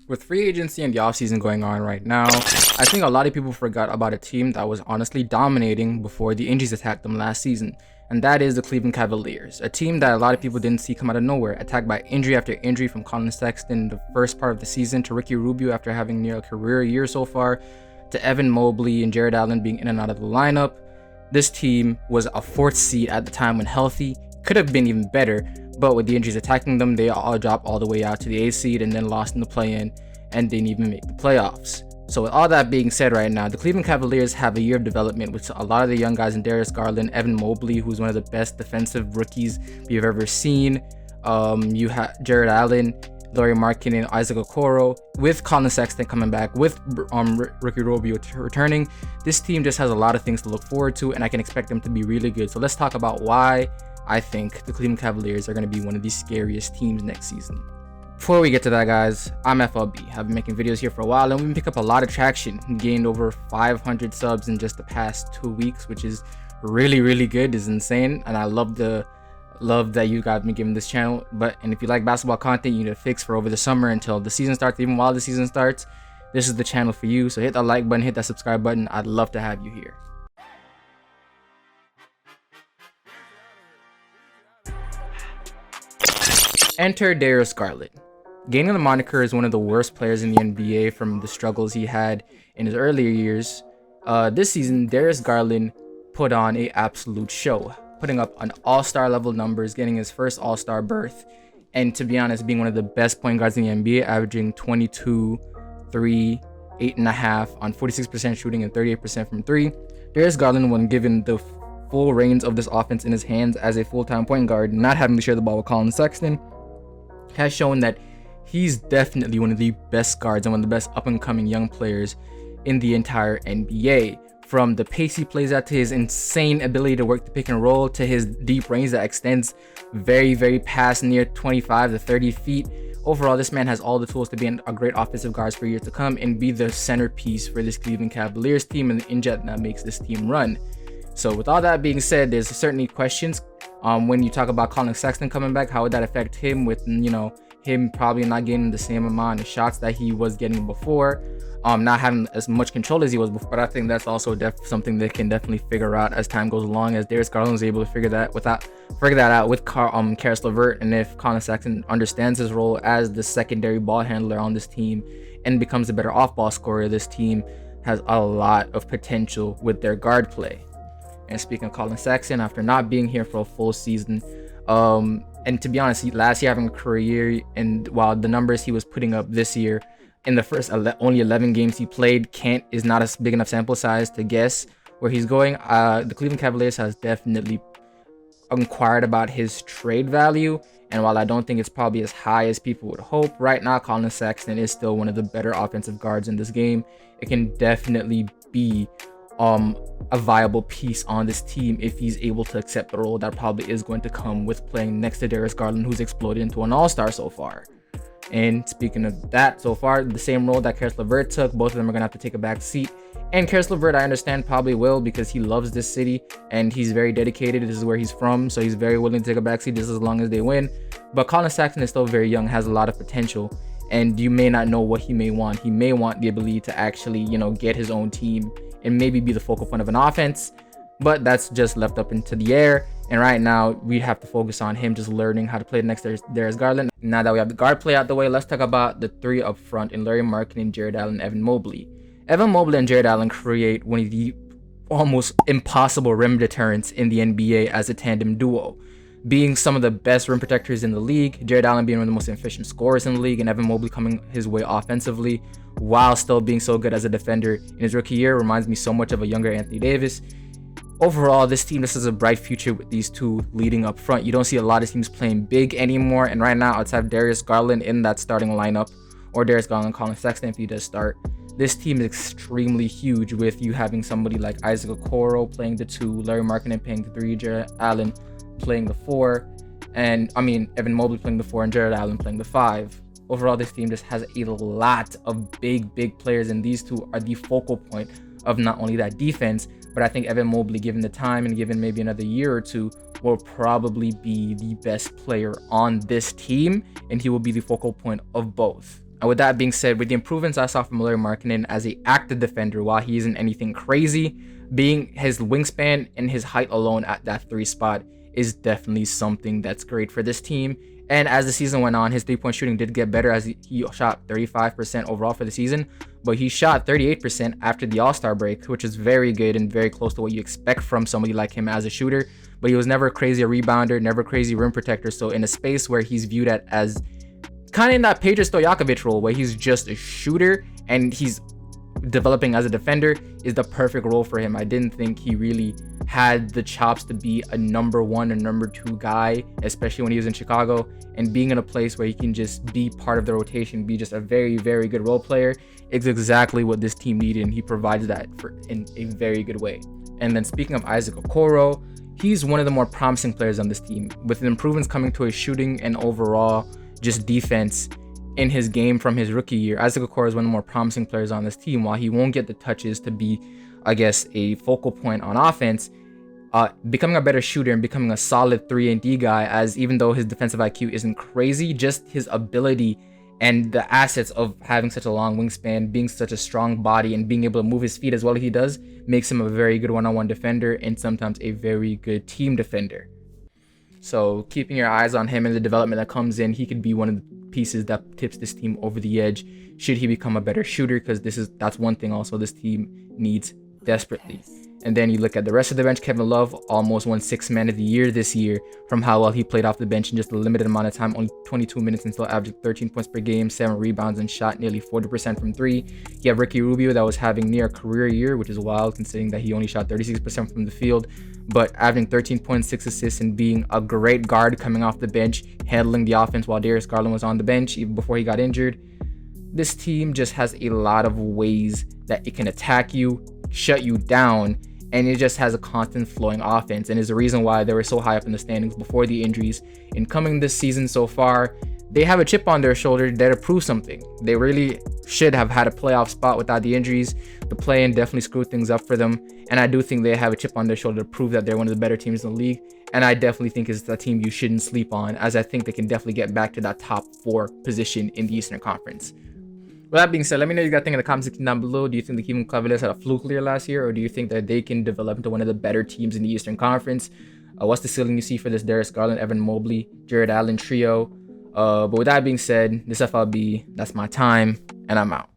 With free agency and the offseason going on right now, I think a lot of people forgot about a team that was honestly dominating before the injuries attacked them last season, and that is the Cleveland Cavaliers, a team that a lot of people didn't see come out of nowhere, attacked by injury after injury from Collin Sexton in the first part of the season to Ricky Rubio after having near a career year so far, to Evan Mobley and Jared Allen being in and out of the lineup. This team was a 4th seed at the time when healthy, could have been even better, but with the injuries attacking them, they all dropped all the way out to the 8th seed and then lost in the play-in and didn't even make the playoffs. So with all that being said right now, the Cleveland Cavaliers have a year of development with a lot of the young guys in Darius Garland, Evan Mobley, who's one of the best defensive rookies we've ever seen. You have Jared Allen, Lauri Markkanen, and Isaac Okoro, with Collin Sexton coming back, with Ricky Rubio returning. This team just has a lot of things to look forward to, and I can expect them to be really good. So let's talk about why I think the Cleveland Cavaliers are going to be one of the scariest teams next season. Before we get to that, guys, I'm FLB. I've been making videos here for a while, and we've picked up a lot of traction. We gained over 500 subs in just the past 2 weeks, which is really good. It's insane, and I love that you guys have been giving this channel. And if you like basketball content you need to fix for over the summer until the season starts, even while the season starts, this is the channel for you. So hit that like button, hit that subscribe button. I'd love to have you here. Enter Darius Garland. Gaining the moniker as one of the worst players in the NBA from the struggles he had in his earlier years, this season Darius Garland put on an absolute show, putting up an all-star level numbers, getting his first all-star berth, and to be honest, being one of the best point guards in the NBA, averaging 22, 3, 8.5 on 46% shooting and 38% from 3. Darius Garland, when given the full reins of this offense in his hands as a full-time point guard, not having to share the ball with Collin Sexton, has shown that he's definitely one of the best guards and one of the best up-and-coming young players in the entire NBA. From the pace he plays at, to his insane ability to work the pick and roll, to his deep range that extends very past near 25 to 30 feet. Overall, this man has all the tools to be a great offensive guard for years to come and be the centerpiece for this Cleveland Cavaliers team and the engine that makes this team run. So with all that being said, there's certainly questions when you talk about Collin Sexton coming back. How would that affect him with, him probably not getting the same amount of shots that he was getting before, not having as much control as he was before. But I think that's also something they can definitely figure out as time goes along, as Darius Garland was able to figure that out with Caris LeVert, and if Collin Sexton understands his role as the secondary ball handler on this team and becomes a better off-ball scorer, this team has a lot of potential with their guard play. And speaking of Collin Sexton, after not being here for a full season, and to be honest, last year having a career year, and while the numbers he was putting up this year in the first only 11 games he played is not a big enough sample size to guess where he's going. The Cleveland Cavaliers has definitely inquired about his trade value, and while I don't think it's probably as high as people would hope, right now Collin Sexton is still one of the better offensive guards in this game. It can definitely be a viable piece on this team if he's able to accept the role that probably is going to come with playing next to Darius Garland, who's exploded into an all-star so far. And speaking of that, so far, the same role that Caris LeVert took, both of them are going to have to take a back seat. And Caris LeVert, I understand, probably will, because he loves this city and he's very dedicated. This is where he's from, so he's very willing to take a back seat just as long as they win. But Collin Sexton is still very young, has a lot of potential, and you may not know what he may want. He may want the ability to actually, get his own team and maybe be the focal point of an offense, but that's just left up into the air. And right now we have to focus on him just learning how to play next to Darius Garland. Now that we have the guard play out the way, let's talk about the three up front in Lauri Markkanen, Jared Allen, and Evan Mobley. Evan Mobley and Jared Allen create one of the almost impossible rim deterrents in the NBA as a tandem duo, being some of the best rim protectors in the league, Jared Allen being one of the most efficient scorers in the league, and Evan Mobley coming his way offensively while still being so good as a defender in his rookie year. Reminds me so much of a younger Anthony Davis. Overall, this team just has a bright future with these two leading up front. You don't see a lot of teams playing big anymore, and right now outside of Darius Garland in that starting lineup, or Darius Garland, Collin Sexton if he does start, this team is extremely huge, with you having somebody like Isaac Okoro playing the 2, Lauri Markkanen playing the 3, Jared Allen playing the 4, and Evan Mobley playing the 4 and Jared Allen playing the 5. Overall, this team just has a lot of big players, and these two are the focal point of not only that defense, but I think Evan Mobley, given the time and given maybe another year or two, will probably be the best player on this team, and he will be the focal point of both. And with that being said, with the improvements I saw from Larry Markkinen as a active defender, while he isn't anything crazy, being his wingspan and his height alone at that 3 spot is definitely something that's great for this team. And as the season went on, his 3-point shooting did get better as he shot 35% overall for the season, but he shot 38% after the All-Star break, which is very good and very close to what you expect from somebody like him as a shooter. But he was never crazy a rebounder, never crazy rim protector. So in a space where he's viewed as kind of in that Peja Stojakovic role, where he's just a shooter and he's developing as a defender, is the perfect role for him. I didn't think he really had the chops to be a number 1 or number 2 guy, especially when he was in Chicago, and being in a place where he can just be part of the rotation, be just a very, very good role player, is exactly what this team needed, and he provides that in a very good way. And then speaking of Isaac Okoro, he's one of the more promising players on this team, with improvements coming to his shooting and overall just defense in his game from his rookie year. Isaac Okoro is one of the more promising players on this team. While he won't get the touches to be, I guess, a focal point on offense, becoming a better shooter and becoming a solid 3-and-D guy, as even though his defensive IQ isn't crazy, just his ability and the assets of having such a long wingspan, being such a strong body, and being able to move his feet as well as he does, makes him a very good one-on-one defender and sometimes a very good team defender. So keeping your eyes on him and the development that comes in, he could be one of the pieces that tips this team over the edge should he become a better shooter, because that's one thing also this team needs desperately. And then you look at the rest of the bench. Kevin Love almost won 6th Man of the Year this year from how well he played off the bench in just a limited amount of time, only 22 minutes, and still averaged 13 points per game, 7 rebounds, and shot nearly 40% from 3. You have Ricky Rubio that was having near a career year, which is wild considering that he only shot 36% from the field, but averaging 13.6 assists and being a great guard coming off the bench, handling the offense while Darius Garland was on the bench even before he got injured. This team just has a lot of ways that it can attack you, shut you down, and it just has a constant flowing offense, and is the reason why they were so high up in the standings before the injuries. In coming this season so far, they have a chip on their shoulder there to prove something. They really should have had a playoff spot without the injuries. The play-in definitely screwed things up for them, and I do think they have a chip on their shoulder to prove that they're one of the better teams in the league, and I definitely think it's a team you shouldn't sleep on, as I think they can definitely get back to that top 4 position in the Eastern Conference. With that being said, let me know what you guys think in the comment section down below. Do you think the Cleveland Cavaliers had a fluke year last year, or do you think that they can develop into one of the better teams in the Eastern Conference? What's the ceiling you see for this Darius Garland, Evan Mobley, Jared Allen trio? But with that being said, this FLB, that's my time, and I'm out.